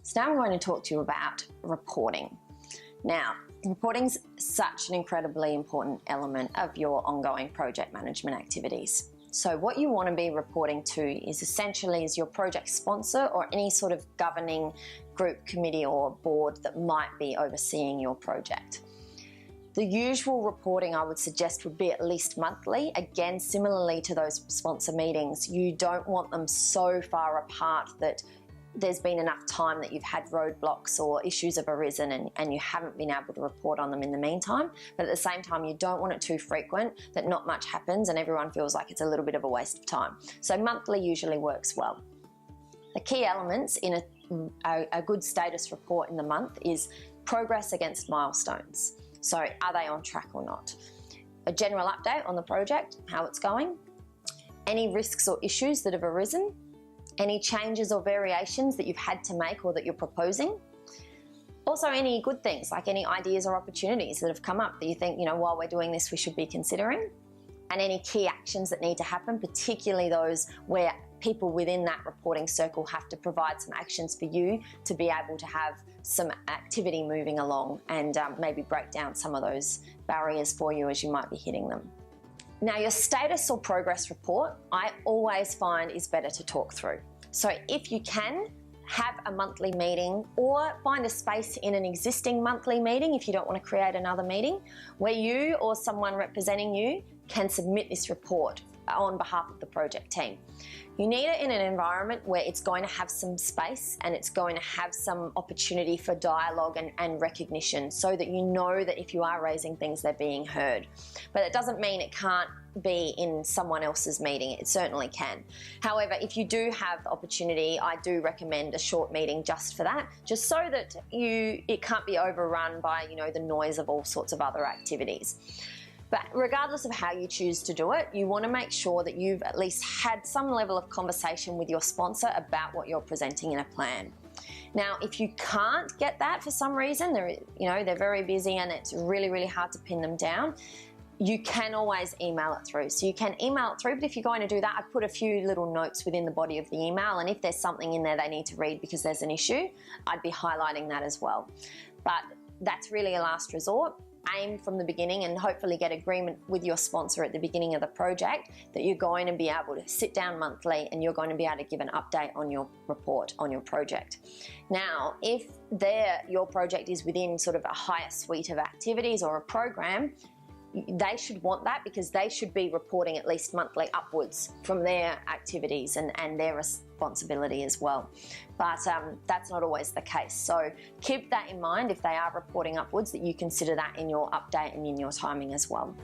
So now I'm going to talk to you about reporting. Now, reporting's such an incredibly important element of your ongoing project management activities. So what you want to be reporting to is essentially your project sponsor or any sort of governing group, committee or board that might be overseeing your project. The usual reporting I would suggest would be at least monthly. Again, similarly to those sponsor meetings, you don't want them so far apart that there's been enough time that you've had roadblocks or issues have arisen and you haven't been able to report on them in the meantime. But at the same time, you don't want it too frequent that not much happens and everyone feels like it's a little bit of a waste of time. So monthly usually works well. The key elements in a good status report in the month is progress against milestones. So are they on track or not? A general update on the project, how it's going, any risks or issues that have arisen, any changes or variations that you've had to make or that you're proposing. Also any good things, like any ideas or opportunities that have come up that you think, while we're doing this, we should be considering. And any key actions that need to happen, particularly those where people within that reporting circle have to provide some actions for you to be able to have some activity moving along and maybe break down some of those barriers for you as you might be hitting them. Now, your status or progress report, I always find is better to talk through. So if you can, have a monthly meeting or find a space in an existing monthly meeting if you don't want to create another meeting where you or someone representing you can submit this report on behalf of the project team. You need it in an environment where it's going to have some space and it's going to have some opportunity for dialogue and recognition so that you know that if you are raising things, they're being heard. But it doesn't mean it can't be in someone else's meeting. It certainly can. However, if you do have the opportunity, I do recommend a short meeting just for that, just so that it can't be overrun by, the noise of all sorts of other activities. But regardless of how you choose to do it, you want to make sure that you've at least had some level of conversation with your sponsor about what you're presenting in a plan. Now, if you can't get that for some reason, they're very busy and it's really, really hard to pin them down, you can always email it through. So you can email it through, but if you're going to do that, I've put a few little notes within the body of the email, and if there's something in there they need to read because there's an issue, I'd be highlighting that as well. But that's really a last resort. Aim from the beginning and hopefully get agreement with your sponsor at the beginning of the project that you're going to be able to sit down monthly and you're going to be able to give an update on your report on your project. Now, if your project is within sort of a higher suite of activities or a program, they should want that because they should be reporting at least monthly upwards from their activities and their responsibility as well. But that's not always the case. So keep that in mind if they are reporting upwards, that you consider that in your update and in your timing as well.